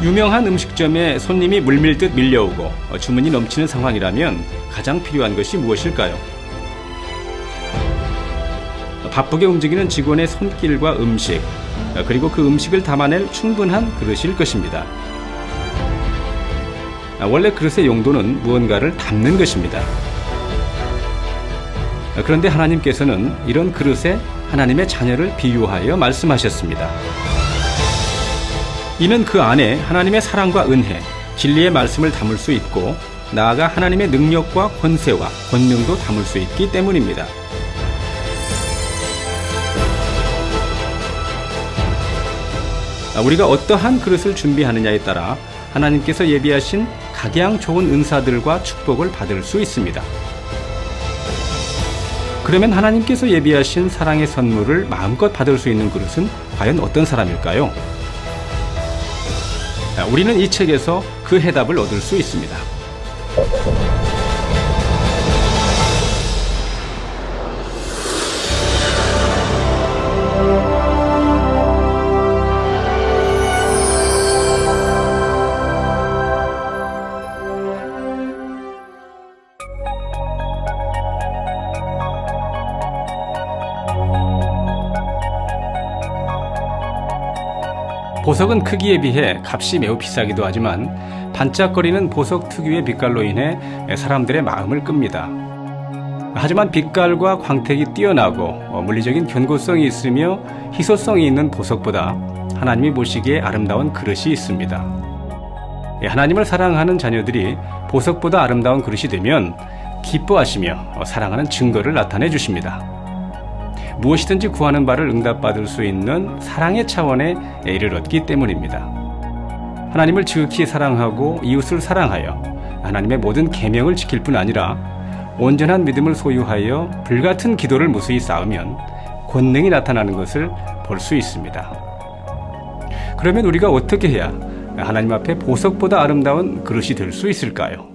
유명한 음식점에 손님이 물밀듯 밀려오고 주문이 넘치는 상황이라면 가장 필요한 것이 무엇일까요? 바쁘게 움직이는 직원의 손길과 음식, 그리고 그 음식을 담아낼 충분한 그릇일 것입니다. 원래 그릇의 용도는 무언가를 담는 것입니다. 그런데 하나님께서는 이런 그릇에 하나님의 자녀를 비유하여 말씀하셨습니다. 이는 그 안에 하나님의 사랑과 은혜, 진리의 말씀을 담을 수 있고 나아가 하나님의 능력과 권세와 권능도 담을 수 있기 때문입니다. 우리가 어떠한 그릇을 준비하느냐에 따라 하나님께서 예비하신 각양 좋은 은사들과 축복을 받을 수 있습니다. 그러면 하나님께서 예비하신 사랑의 선물을 마음껏 받을 수 있는 그릇은 과연 어떤 사람일까요? 우리는 이 책에서 그 해답을 얻을 수 있습니다. 보석은 크기에 비해 값이 매우 비싸기도 하지만 반짝거리는 보석 특유의 빛깔로 인해 사람들의 마음을 끕니다. 하지만 빛깔과 광택이 뛰어나고 물리적인 견고성이 있으며 희소성이 있는 보석보다 하나님이 보시기에 아름다운 그릇이 있습니다. 하나님을 사랑하는 자녀들이 보석보다 아름다운 그릇이 되면 기뻐하시며 사랑하는 증거를 나타내 주십니다. 무엇이든지 구하는 바를 응답받을 수 있는 사랑의 차원에 이를 얻기 때문입니다. 하나님을 지극히 사랑하고 이웃을 사랑하여 하나님의 모든 계명을 지킬 뿐 아니라 온전한 믿음을 소유하여 불같은 기도를 무수히 쌓으면 권능이 나타나는 것을 볼 수 있습니다. 그러면 우리가 어떻게 해야 하나님 앞에 보석보다 아름다운 그릇이 될 수 있을까요?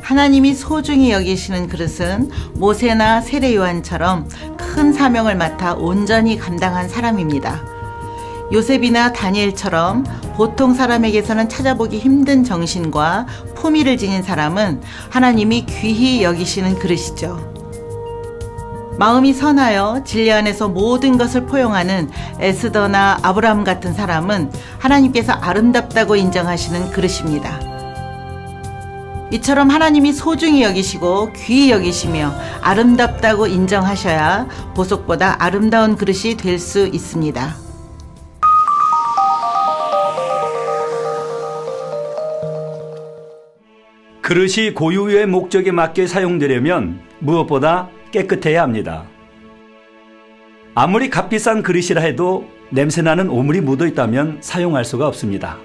하나님이 소중히 여기시는 그릇은 모세나 세례 요한처럼 큰 사명을 맡아 온전히 감당한 사람입니다. 요셉이나 다니엘처럼 보통 사람에게서는 찾아보기 힘든 정신과 품위를 지닌 사람은 하나님이 귀히 여기시는 그릇이죠. 마음이 선하여 진리 안에서 모든 것을 포용하는 에스더나 아브라함 같은 사람은 하나님께서 아름답다고 인정하시는 그릇입니다. 이처럼 하나님이 소중히 여기시고 귀히 여기시며 아름답다고 인정하셔야 보석보다 아름다운 그릇이 될 수 있습니다. 그릇이 고유의 목적에 맞게 사용되려면 무엇보다 깨끗해야 합니다. 아무리 값비싼 그릇이라 해도 냄새나는 오물이 묻어 있다면 사용할 수가 없습니다.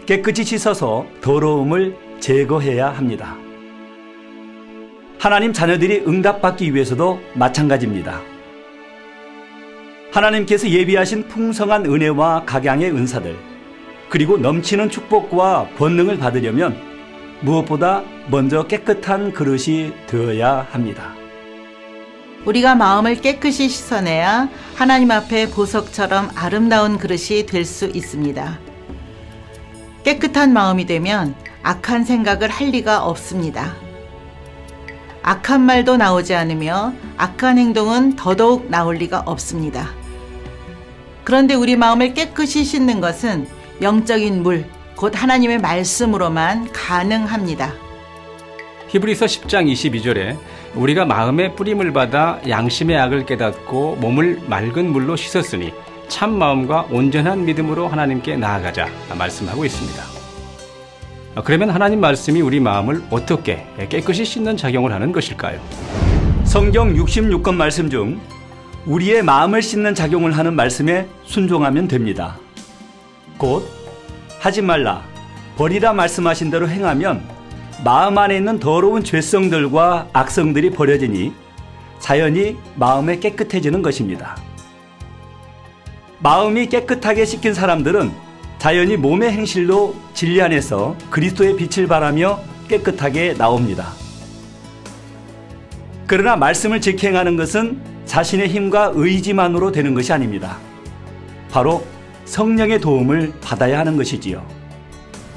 깨끗이 씻어서 더러움을 제거해야 합니다. 하나님 자녀들이 응답받기 위해서도 마찬가지입니다. 하나님께서 예비하신 풍성한 은혜와 각양의 은사들, 그리고 넘치는 축복과 권능을 받으려면 무엇보다 먼저 깨끗한 그릇이 되어야 합니다. 우리가 마음을 깨끗이 씻어내야 하나님 앞에 보석처럼 아름다운 그릇이 될 수 있습니다. 깨끗한 마음이 되면 악한 생각을 할 리가 없습니다. 악한 말도 나오지 않으며 악한 행동은 더더욱 나올 리가 없습니다. 그런데 우리 마음을 깨끗이 씻는 것은 영적인 물, 곧 하나님의 말씀으로만 가능합니다. 히브리서 10장 22절에 우리가 마음의 뿌림을 받아 양심의 악을 깨닫고 몸을 맑은 물로 씻었으니 참 마음과 온전한 믿음으로 하나님께 나아가자 말씀하고 있습니다. 그러면 하나님 말씀이 우리 마음을 어떻게 깨끗이 씻는 작용을 하는 것일까요? 성경 66권 말씀 중 우리의 마음을 씻는 작용을 하는 말씀에 순종하면 됩니다. 곧 하지 말라, 버리라 말씀하신 대로 행하면 마음 안에 있는 더러운 죄성들과 악성들이 버려지니 자연히 마음이 깨끗해지는 것입니다. 마음이 깨끗하게 씻긴 사람들은 자연히 몸의 행실로 진리 안에서 그리스도의 빛을 발하며 깨끗하게 나옵니다. 그러나 말씀을 직행하는 것은 자신의 힘과 의지만으로 되는 것이 아닙니다. 바로 성령의 도움을 받아야 하는 것이지요.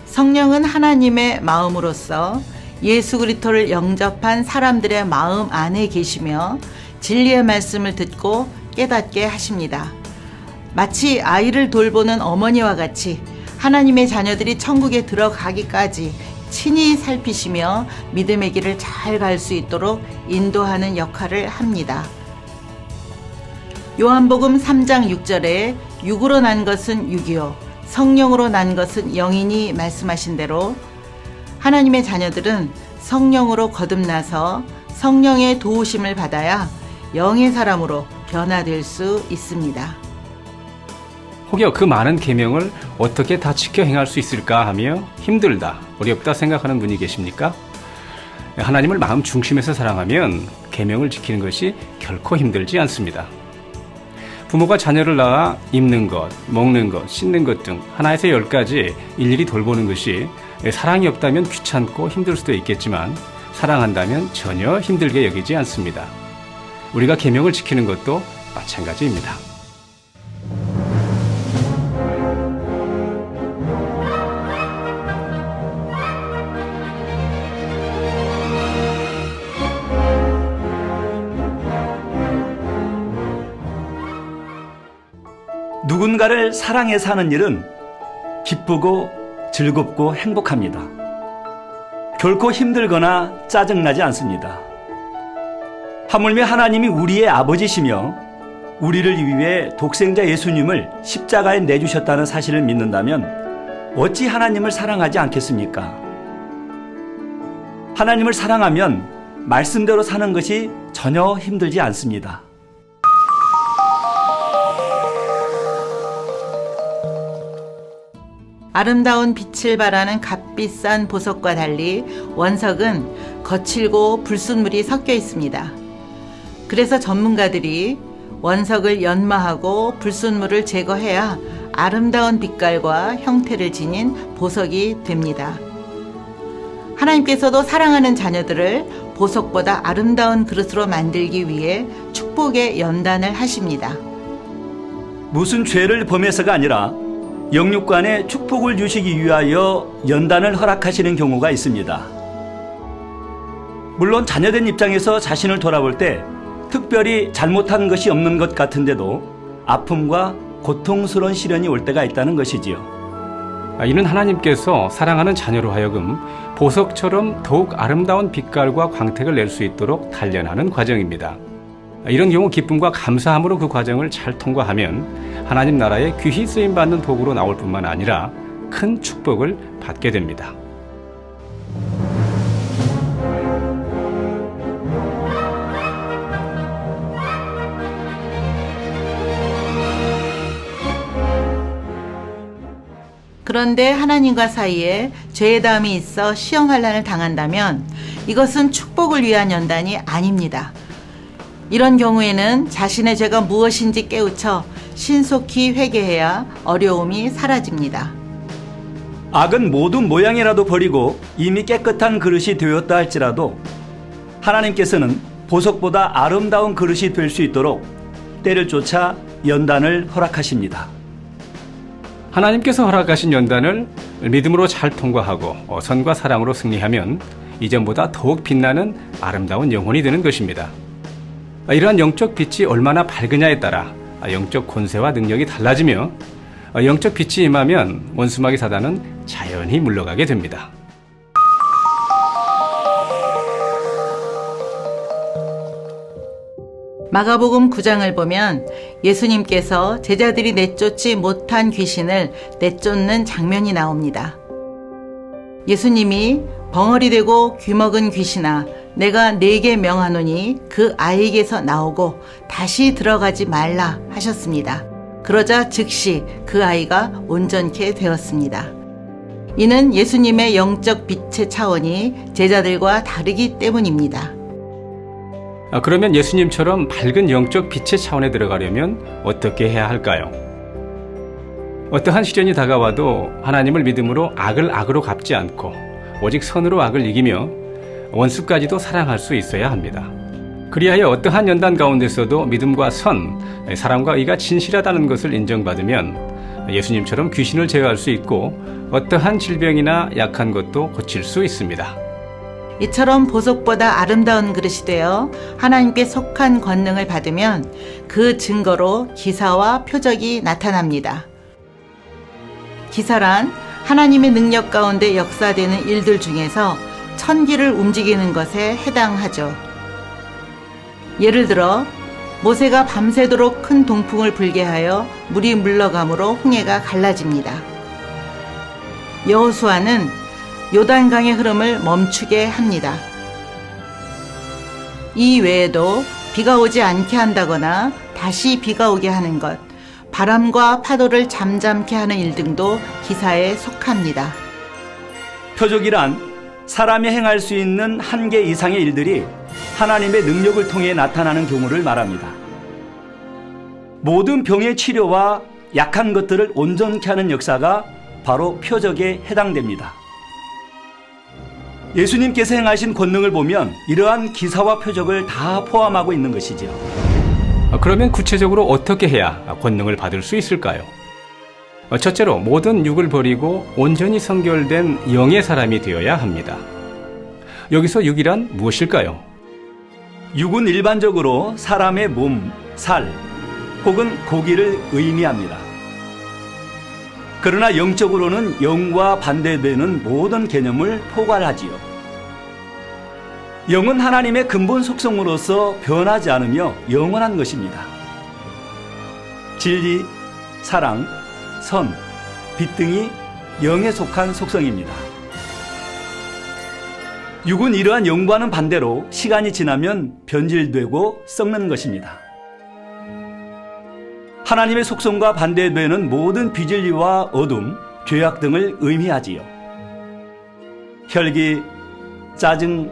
성령은 하나님의 마음으로서 예수 그리스도를 영접한 사람들의 마음 안에 계시며 진리의 말씀을 듣고 깨닫게 하십니다. 마치 아이를 돌보는 어머니와 같이 하나님의 자녀들이 천국에 들어가기까지 친히 살피시며 믿음의 길을 잘 갈 수 있도록 인도하는 역할을 합니다. 요한복음 3장 6절에 육으로 난 것은 육이요 성령으로 난 것은 영이니 말씀하신 대로 하나님의 자녀들은 성령으로 거듭나서 성령의 도우심을 받아야 영의 사람으로 변화될 수 있습니다. 혹여 그 많은 계명을 어떻게 다 지켜 행할 수 있을까 하며 힘들다, 어렵다 생각하는 분이 계십니까? 하나님을 마음 중심에서 사랑하면 계명을 지키는 것이 결코 힘들지 않습니다. 부모가 자녀를 낳아 입는 것, 먹는 것, 씻는 것 등 하나에서 10가지 일일이 돌보는 것이 사랑이 없다면 귀찮고 힘들 수도 있겠지만 사랑한다면 전혀 힘들게 여기지 않습니다. 우리가 계명을 지키는 것도 마찬가지입니다. 누군가를 사랑해 사는 일은 기쁘고 즐겁고 행복합니다. 결코 힘들거나 짜증나지 않습니다. 하물며 하나님이 우리의 아버지시며 우리를 위해 독생자 예수님을 십자가에 내주셨다는 사실을 믿는다면 어찌 하나님을 사랑하지 않겠습니까? 하나님을 사랑하면 말씀대로 사는 것이 전혀 힘들지 않습니다. 아름다운 빛을 발하는 값비싼 보석과 달리 원석은 거칠고 불순물이 섞여 있습니다. 그래서 전문가들이 원석을 연마하고 불순물을 제거해야 아름다운 빛깔과 형태를 지닌 보석이 됩니다. 하나님께서도 사랑하는 자녀들을 보석보다 아름다운 그릇으로 만들기 위해 축복의 연단을 하십니다. 무슨 죄를 범해서가 아니라 영육간에 축복을 주시기 위하여 연단을 허락하시는 경우가 있습니다. 물론 자녀된 입장에서 자신을 돌아볼 때 특별히 잘못한 것이 없는 것 같은데도 아픔과 고통스러운 시련이 올 때가 있다는 것이지요. 이는 하나님께서 사랑하는 자녀로 하여금 보석처럼 더욱 아름다운 빛깔과 광택을 낼 수 있도록 단련하는 과정입니다. 이런 경우 기쁨과 감사함으로 그 과정을 잘 통과하면 하나님 나라에 귀히 쓰임받는 도구로 나올 뿐만 아니라 큰 축복을 받게 됩니다. 그런데 하나님과 사이에 죄의 담이 있어 시험 환난을 당한다면 이것은 축복을 위한 연단이 아닙니다. 이런 경우에는 자신의 죄가 무엇인지 깨우쳐 신속히 회개해야 어려움이 사라집니다. 악은 모든 모양이라도 버리고 이미 깨끗한 그릇이 되었다 할지라도 하나님께서는 보석보다 아름다운 그릇이 될 수 있도록 때를 쫓아 연단을 허락하십니다. 하나님께서 허락하신 연단을 믿음으로 잘 통과하고 선과 사랑으로 승리하면 이전보다 더욱 빛나는 아름다운 영혼이 되는 것입니다. 이러한 영적 빛이 얼마나 밝으냐에 따라 영적 권세와 능력이 달라지며 영적 빛이 임하면 원수마귀 사단은 자연히 물러가게 됩니다. 마가복음 9장을 보면 예수님께서 제자들이 내쫓지 못한 귀신을 내쫓는 장면이 나옵니다. 예수님이 벙어리 되고 귀먹은 귀신아 내가 네게 명하노니 그 아이에게서 나오고 다시 들어가지 말라 하셨습니다. 그러자 즉시 그 아이가 온전케 되었습니다. 이는 예수님의 영적 빛의 차원이 제자들과 다르기 때문입니다. 그러면 예수님처럼 밝은 영적 빛의 차원에 들어가려면 어떻게 해야 할까요? 어떠한 시련이 다가와도 하나님을 믿음으로 악을 악으로 갚지 않고 오직 선으로 악을 이기며 원수까지도 사랑할 수 있어야 합니다. 그리하여 어떠한 연단 가운데서도 믿음과 선, 사랑과 의가 진실하다는 것을 인정받으면 예수님처럼 귀신을 제어할 수 있고 어떠한 질병이나 약한 것도 고칠 수 있습니다. 이처럼 보석보다 아름다운 그릇이 되어 하나님께 속한 권능을 받으면 그 증거로 기사와 표적이 나타납니다. 기사란 하나님의 능력 가운데 역사되는 일들 중에서 천기를 움직이는 것에 해당하죠. 예를 들어 모세가 밤새도록 큰 동풍을 불게 하여 물이 물러감으로 홍해가 갈라집니다. 여호수아는 요단강의 흐름을 멈추게 합니다. 이 외에도 비가 오지 않게 한다거나 다시 비가 오게 하는 것, 바람과 파도를 잠잠케 하는 일 등도 기사에 속합니다. 표적이란 사람이 행할 수 있는 한계 이상의 일들이 하나님의 능력을 통해 나타나는 경우를 말합니다. 모든 병의 치료와 약한 것들을 온전케 하는 역사가 바로 표적에 해당됩니다. 예수님께서 행하신 권능을 보면 이러한 기사와 표적을 다 포함하고 있는 것이지요. 그러면 구체적으로 어떻게 해야 권능을 받을 수 있을까요? 첫째로 모든 육을 버리고 온전히 성결된 영의 사람이 되어야 합니다. 여기서 육이란 무엇일까요? 육은 일반적으로 사람의 몸, 살 혹은 고기를 의미합니다. 그러나 영적으로는 영과 반대되는 모든 개념을 포괄하지요. 영은 하나님의 근본 속성으로서 변하지 않으며 영원한 것입니다. 진리, 사랑, 선, 빛 등이 영에 속한 속성입니다. 육은 이러한 영과는 반대로 시간이 지나면 변질되고 썩는 것입니다. 하나님의 속성과 반대되는 모든 비진리와 어둠, 죄악 등을 의미하지요. 혈기, 짜증,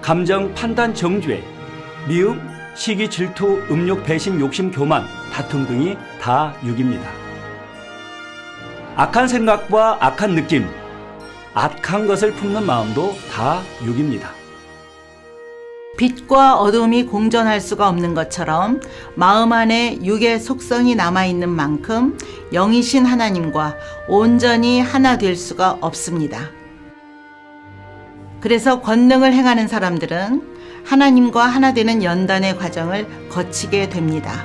감정, 판단, 정죄, 미움, 시기, 질투, 음욕, 배신, 욕심, 교만, 다툼 등이 다 육입니다. 악한 생각과 악한 느낌, 악한 것을 품는 마음도 다 육입니다. 빛과 어둠이 공존할 수가 없는 것처럼 마음 안에 육의 속성이 남아있는 만큼 영이신 하나님과 온전히 하나 될 수가 없습니다. 그래서 권능을 행하는 사람들은 하나님과 하나 되는 연단의 과정을 거치게 됩니다.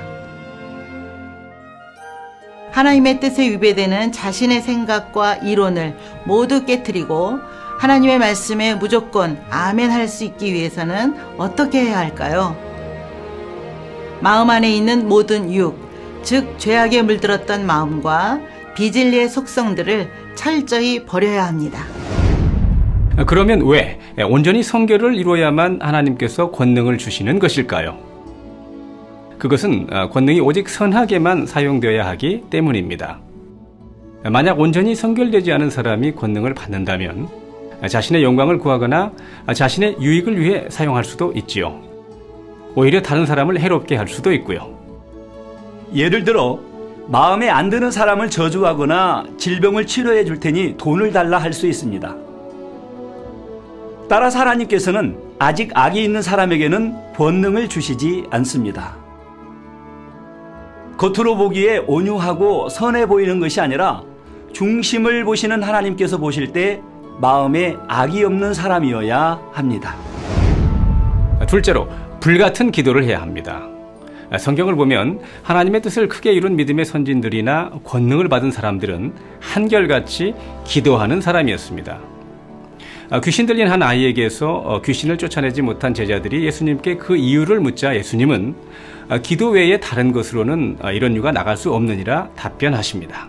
하나님의 뜻에 위배되는 자신의 생각과 이론을 모두 깨트리고 하나님의 말씀에 무조건 아멘 할 수 있기 위해서는 어떻게 해야 할까요? 마음 안에 있는 모든 육, 즉 죄악에 물들었던 마음과 비진리의 속성들을 철저히 버려야 합니다. 그러면 왜 온전히 성결을 이루어야만 하나님께서 권능을 주시는 것일까요? 그것은 권능이 오직 선하게만 사용되어야 하기 때문입니다. 만약 온전히 성결되지 않은 사람이 권능을 받는다면 자신의 영광을 구하거나 자신의 유익을 위해 사용할 수도 있지요. 오히려 다른 사람을 해롭게 할 수도 있고요. 예를 들어 마음에 안 드는 사람을 저주하거나 질병을 치료해 줄 테니 돈을 달라 할 수 있습니다. 따라서 하나님께서는 아직 악이 있는 사람에게는 권능을 주시지 않습니다. 겉으로 보기에 온유하고 선해 보이는 것이 아니라 중심을 보시는 하나님께서 보실 때 마음에 악이 없는 사람이어야 합니다. 둘째로 불같은 기도를 해야 합니다. 성경을 보면 하나님의 뜻을 크게 이룬 믿음의 선진들이나 권능을 받은 사람들은 한결같이 기도하는 사람이었습니다. 귀신 들린 한 아이에게서 귀신을 쫓아내지 못한 제자들이 예수님께 그 이유를 묻자 예수님은 기도 외에 다른 것으로는 이런 유가 나갈 수 없느니라 답변하십니다.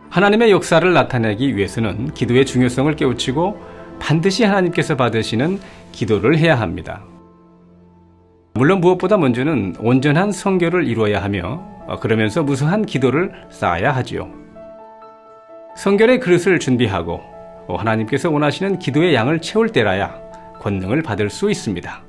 하나님의 역사를 나타내기 위해서는 기도의 중요성을 깨우치고 반드시 하나님께서 받으시는 기도를 해야 합니다. 물론 무엇보다 먼저는 온전한 성결을 이루어야 하며 그러면서 무수한 기도를 쌓아야 하지요. 성결의 그릇을 준비하고 하나님께서 원하시는 기도의 양을 채울 때라야 권능을 받을 수 있습니다.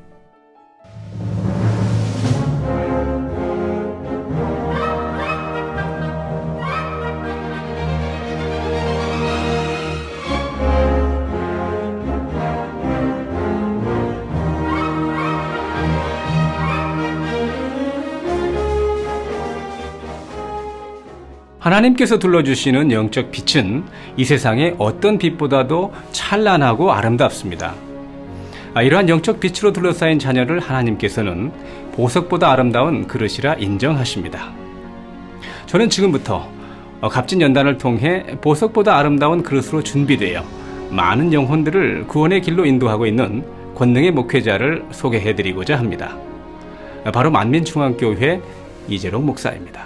하나님께서 둘러주시는 영적 빛은 이 세상의 어떤 빛보다도 찬란하고 아름답습니다. 이러한 영적 빛으로 둘러싸인 자녀를 하나님께서는 보석보다 아름다운 그릇이라 인정하십니다. 저는 지금부터 값진 연단을 통해 보석보다 아름다운 그릇으로 준비되어 많은 영혼들을 구원의 길로 인도하고 있는 권능의 목회자를 소개해드리고자 합니다. 바로 만민중앙교회 이재롱 목사입니다.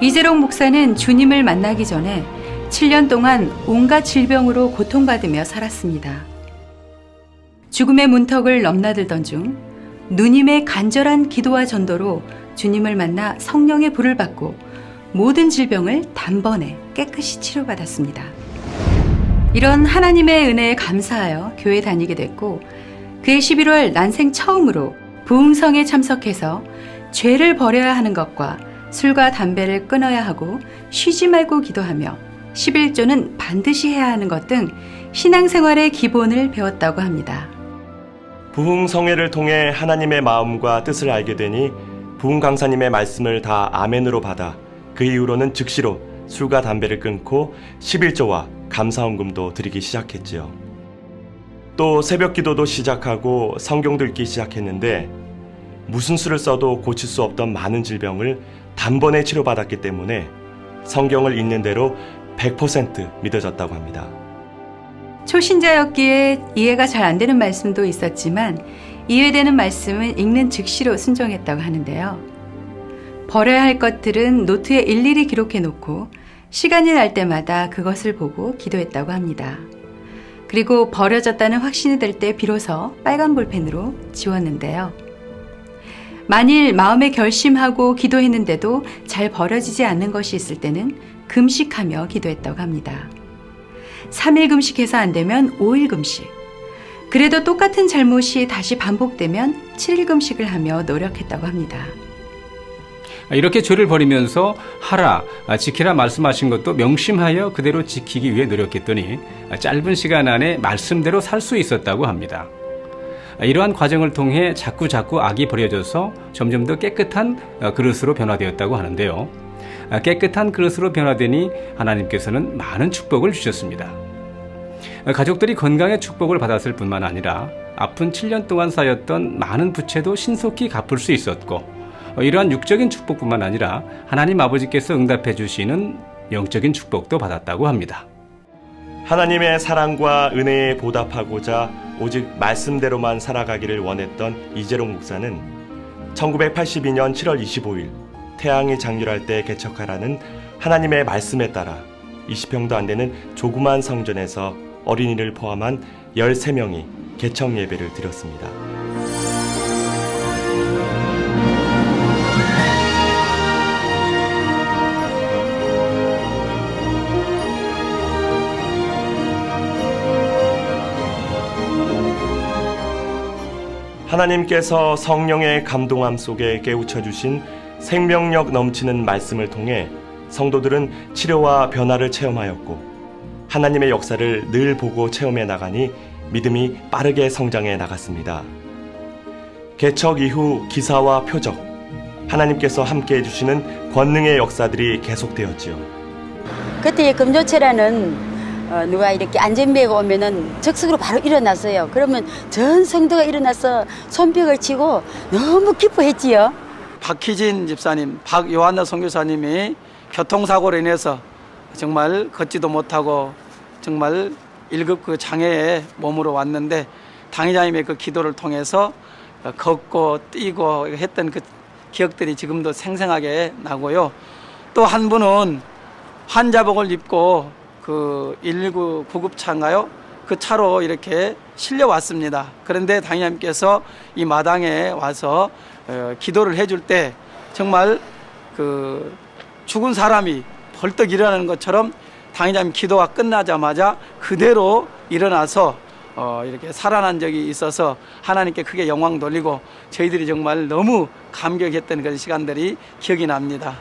이재롱 목사는 주님을 만나기 전에 7년 동안 온갖 질병으로 고통받으며 살았습니다. 죽음의 문턱을 넘나들던 중 누님의 간절한 기도와 전도로 주님을 만나 성령의 불을 받고 모든 질병을 단번에 깨끗이 치료받았습니다. 이런 하나님의 은혜에 감사하여 교회 다니게 됐고, 그해 11월 난생 처음으로 부흥성에 참석해서 죄를 버려야 하는 것과 술과 담배를 끊어야 하고 쉬지 말고 기도하며 11조는 반드시 해야 하는 것 등 신앙생활의 기본을 배웠다고 합니다. 부흥성회를 통해 하나님의 마음과 뜻을 알게 되니 부흥 강사님의 말씀을 다 아멘으로 받아 그 이후로는 즉시로 술과 담배를 끊고 11조와 감사헌금도 드리기 시작했지요. 또 새벽 기도도 시작하고 성경도 읽기 시작했는데 무슨 수를 써도 고칠 수 없던 많은 질병을 단번에 치료받았기 때문에 성경을 읽는 대로 100% 믿어졌다고 합니다. 초신자였기에 이해가 잘 안 되는 말씀도 있었지만 이해되는 말씀은 읽는 즉시로 순종했다고 하는데요. 버려야 할 것들은 노트에 일일이 기록해 놓고 시간이 날 때마다 그것을 보고 기도했다고 합니다. 그리고 버려졌다는 확신이 들 때 비로소 빨간 볼펜으로 지웠는데요. 만일 마음에 결심하고 기도했는데도 잘 버려지지 않는 것이 있을 때는 금식하며 기도했다고 합니다. 3일 금식해서 안 되면 5일 금식. 그래도 똑같은 잘못이 다시 반복되면 7일 금식을 하며 노력했다고 합니다. 이렇게 죄를 버리면서 하라, 지키라 말씀하신 것도 명심하여 그대로 지키기 위해 노력했더니 짧은 시간 안에 말씀대로 살 수 있었다고 합니다. 이러한 과정을 통해 자꾸 악이 버려져서 점점 더 깨끗한 그릇으로 변화되었다고 하는데요. 깨끗한 그릇으로 변화되니 하나님께서는 많은 축복을 주셨습니다. 가족들이 건강의 축복을 받았을 뿐만 아니라 아픈 7년 동안 쌓였던 많은 부채도 신속히 갚을 수 있었고, 이러한 육적인 축복뿐만 아니라 하나님 아버지께서 응답해 주시는 영적인 축복도 받았다고 합니다. 하나님의 사랑과 은혜에 보답하고자 오직 말씀대로만 살아가기를 원했던 이재롱 목사는 1982년 7월 25일 태양이 장렬할 때 개척하라는 하나님의 말씀에 따라 20평도 안 되는 조그만 성전에서 어린이를 포함한 13명이 개척 예배를 드렸습니다. 하나님께서 성령의 감동함 속에 깨우쳐 주신 생명력 넘치는 말씀을 통해 성도들은 치료와 변화를 체험하였고 하나님의 역사를 늘 보고 체험해 나가니 믿음이 빠르게 성장해 나갔습니다. 개척 이후 기사와 표적, 하나님께서 함께해 주시는 권능의 역사들이 계속되었지요. 그때 금조체라는 누가 이렇게 안전비가 오면은 적석으로 바로 일어났어요. 그러면 전 성도가 일어나서 손뼉을 치고 너무 기뻐했지요. 박희진 집사님, 박요한나 선교사님이 교통사고로 인해서 정말 걷지도 못하고 정말 1급 그 장애의 몸으로 왔는데 당회장님의 그 기도를 통해서 걷고 뛰고 했던 그 기억들이 지금도 생생하게 나고요. 또 한 분은 환자복을 입고 그 119 구급차인가요? 그 차로 이렇게 실려왔습니다. 그런데 당회장님께서 이 마당에 와서 기도를 해줄 때 정말 그 죽은 사람이 벌떡 일어나는 것처럼 당회장님 기도가 끝나자마자 그대로 일어나서 이렇게 살아난 적이 있어서 하나님께 크게 영광 돌리고 저희들이 정말 너무 감격했던 그런 시간들이 기억이 납니다.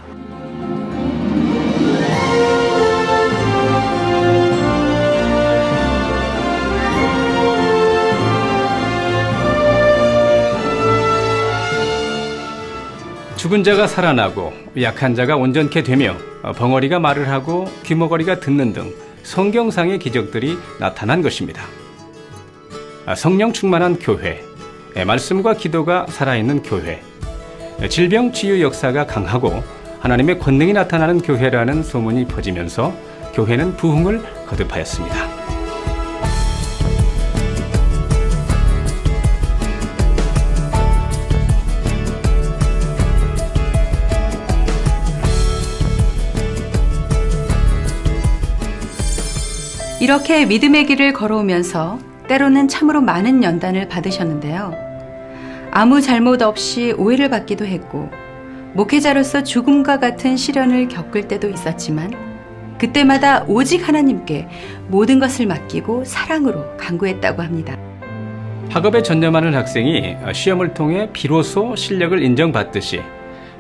죽은 자가 살아나고 약한 자가 온전케 되며 벙어리가 말을 하고 귀머거리가 듣는 등 성경상의 기적들이 나타난 것입니다. 성령 충만한 교회, 말씀과 기도가 살아있는 교회, 질병 치유 역사가 강하고 하나님의 권능이 나타나는 교회라는 소문이 퍼지면서 교회는 부흥을 거듭하였습니다. 이렇게 믿음의 길을 걸어오면서 때로는 참으로 많은 연단을 받으셨는데요. 아무 잘못 없이 오해를 받기도 했고 목회자로서 죽음과 같은 시련을 겪을 때도 있었지만 그때마다 오직 하나님께 모든 것을 맡기고 사랑으로 간구했다고 합니다. 학업에 전념하는 학생이 시험을 통해 비로소 실력을 인정받듯이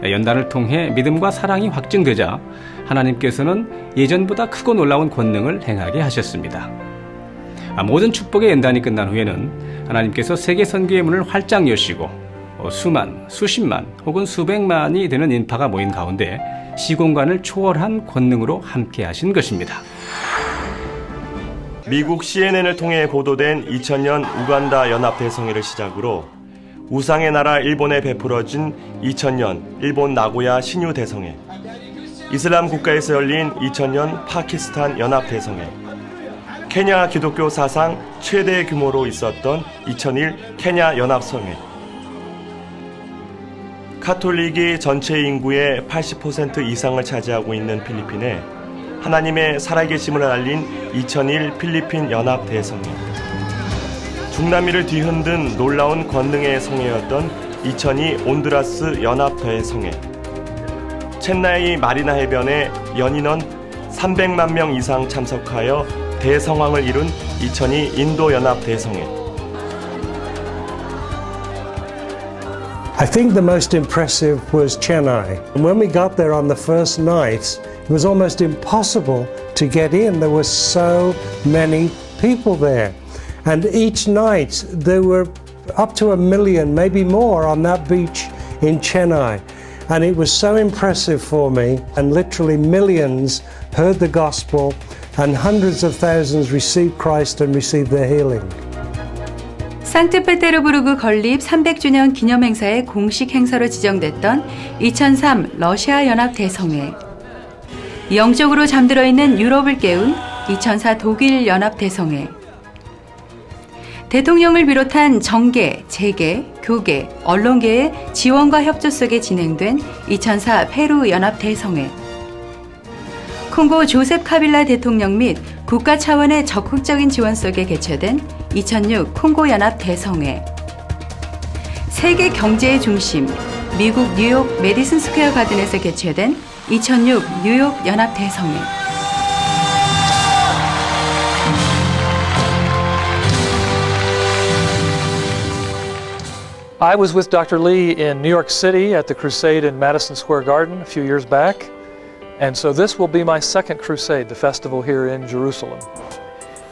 연단을 통해 믿음과 사랑이 확증되자 하나님께서는 예전보다 크고 놀라운 권능을 행하게 하셨습니다. 모든 축복의 연단이 끝난 후에는 하나님께서 세계 선교의 문을 활짝 여시고 수만, 수십만 혹은 수백만이 되는 인파가 모인 가운데 시공간을 초월한 권능으로 함께 하신 것입니다. 미국 CNN을 통해 보도된 2000년 우간다 연합대성회를 시작으로 우상의 나라 일본에 베풀어진 2000년 일본 나고야 신유 대성회, 이슬람 국가에서 열린 2000년 파키스탄 연합대성회, 케냐 기독교 사상 최대 규모로 있었던 2001 케냐 연합성회, 카톨릭이 전체 인구의 80% 이상을 차지하고 있는 필리핀에 하나님의 살아계심을 알린 2001 필리핀 연합대성회, 중남미를 뒤흔든 놀라운 권능의 성회였던 2002 온두라스 연합대성회, 첸나이 마리나 해변에 연인원 300만 명 이상 참석하여 대성황을 이룬 2002 인도 연합대성회. I think the most impressive was Chennai. And when we got there on the first night, it was almost impossible to get in. There were so many people there. And each night there were up to 1 million, maybe more, on that beach in Chennai. And it was so impressive for me. And literally millions heard the gospel and hundreds of thousands received Christ and received their healing. 상트페테르부르크 건립 300주년 기념행사의 공식 행사로 지정됐던 2003 러시아 연합 대성회, 영적으로 잠들어 있는 유럽을 깨운 2004 독일 연합 대성회, 대통령을 비롯한 정계, 재계, 교계, 언론계의 지원과 협조 속에 진행된 2004 페루 연합 대성회, 콩고 조셉 카빌라 대통령 및 국가 차원의 적극적인 지원 속에 개최된 2006 콩고 연합 대성회, 세계 경제의 중심 미국 뉴욕 메디슨 스퀘어 가든에서 개최된 2006 뉴욕 연합 대성회. I was with Dr. Lee in New York City at the crusade in Madison Square Garden a few years back. And so this will be my second crusade, the festival here in Jerusalem.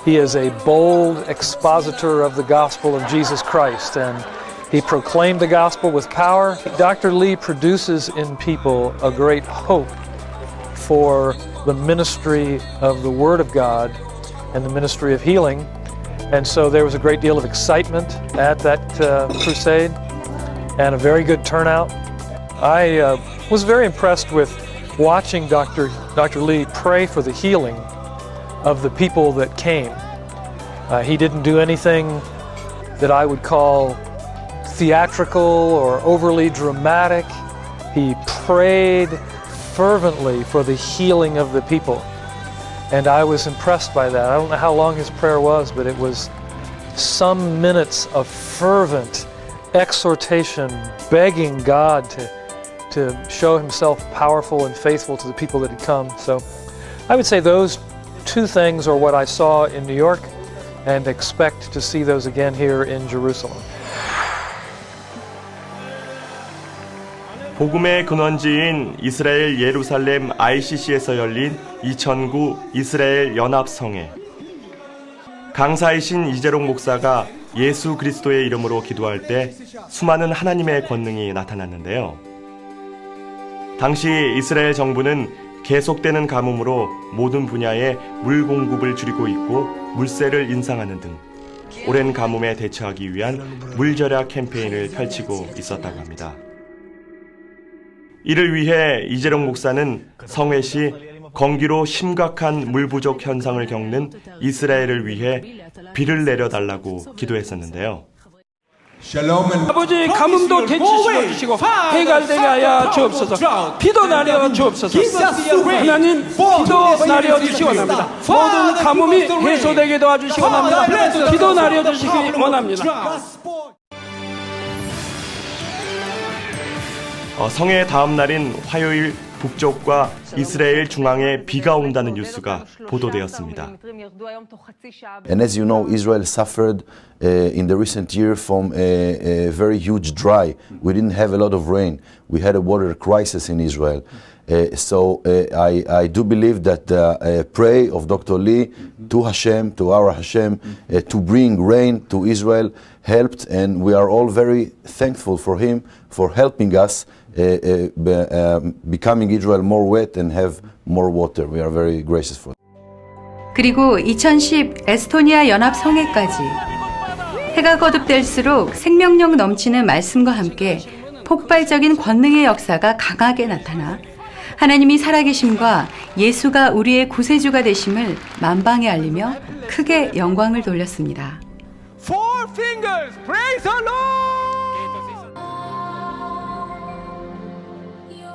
He is a bold expositor of the gospel of Jesus Christ, and he proclaimed the gospel with power. Dr. Lee produces in people a great hope for the ministry of the Word of God and the ministry of healing. And so there was a great deal of excitement at that crusade and a very good turnout. I was very impressed with watching Dr. Lee pray for the healing of the people that came. He didn't do anything that I would call theatrical or overly dramatic. He prayed fervently for the healing of the people. And I was impressed by that. I don't know how long his prayer was, but it was some minutes of fervent exhortation, begging God to show himself powerful and faithful to the people that had come. So I would say those two things are what I saw in New York and expect to see those again here in Jerusalem. 복음의 근원지인 이스라엘 예루살렘 ICC에서 열린 2009 이스라엘 연합성회. 강사이신 이재롱 목사가 예수 그리스도의 이름으로 기도할 때 수많은 하나님의 권능이 나타났는데요. 당시 이스라엘 정부는 계속되는 가뭄으로 모든 분야에 물 공급을 줄이고 있고 물세를 인상하는 등 오랜 가뭄에 대처하기 위한 물 절약 캠페인을 펼치고 있었다고 합니다. 이를 위해 이재롱 목사는 성회 시 건기로 심각한 물 부족 현상을 겪는 이스라엘을 위해 비를 내려달라고 기도했었는데요. 아버지 가뭄도 대치시켜 주시고 해가 되게 하여 주옵소서. 비도 내려 주옵소서. 하나님 비도 내려 주시기 원합니다. 모든 가뭄이 해소되게 도와주시기 원합니다. 비도 내려 주시기 원합니다. 성회 다음 날인 화요일 북쪽과 이스라엘 중앙에 비가 온다는 뉴스가 보도되었습니다. And as you know, Israel suffered in the recent year from a very huge dry. We didn't have a lot of rain. We had a water crisis in Israel. So I do believe that the prayer of Dr. Lee to Hashem, to our Hashem, to bring rain to Israel helped, and we are all very thankful for him for helping us becoming Israel more wet and have more water. We are very gracious for it. 그리고 2010 에스토니아 연합 성회까지 해가 거듭될수록 생명력 넘치는 말씀과 함께 폭발적인 권능의 역사가 강하게 나타나 하나님이 살아계심과 예수가 우리의 구세주가 되심을 만방에 알리며 크게 영광을 돌렸습니다. Four fingers, praise the Lord.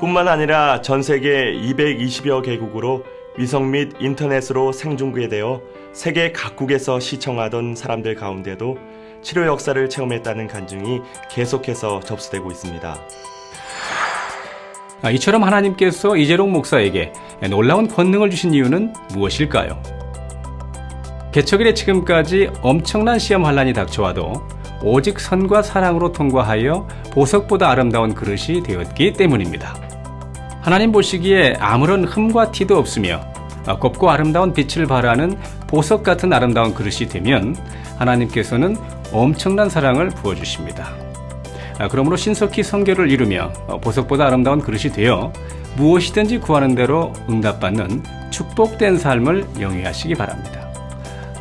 뿐만 아니라 전 세계 220여 개국으로 위성 및 인터넷으로 생중계되어 세계 각국에서 시청하던 사람들 가운데도 치료 역사를 체험했다는 간증이 계속해서 접수되고 있습니다. 이처럼 하나님께서 이재롱 목사에게 놀라운 권능을 주신 이유는 무엇일까요? 개척 이래 지금까지 엄청난 시험 환란이 닥쳐와도 오직 선과 사랑으로 통과하여 보석보다 아름다운 그릇이 되었기 때문입니다. 하나님 보시기에 아무런 흠과 티도 없으며 곱고 아름다운 빛을 발하는 보석 같은 아름다운 그릇이 되면 하나님께서는 엄청난 사랑을 부어주십니다. 그러므로 신속히 성결을 이루며 보석보다 아름다운 그릇이 되어 무엇이든지 구하는 대로 응답받는 축복된 삶을 영위하시기 바랍니다.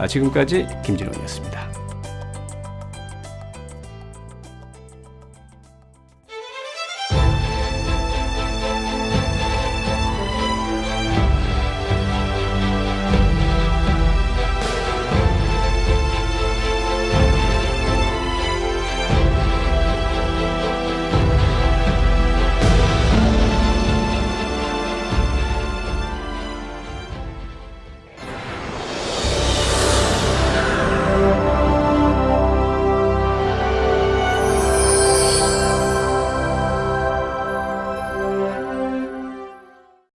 지금까지 김진홍이었습니다.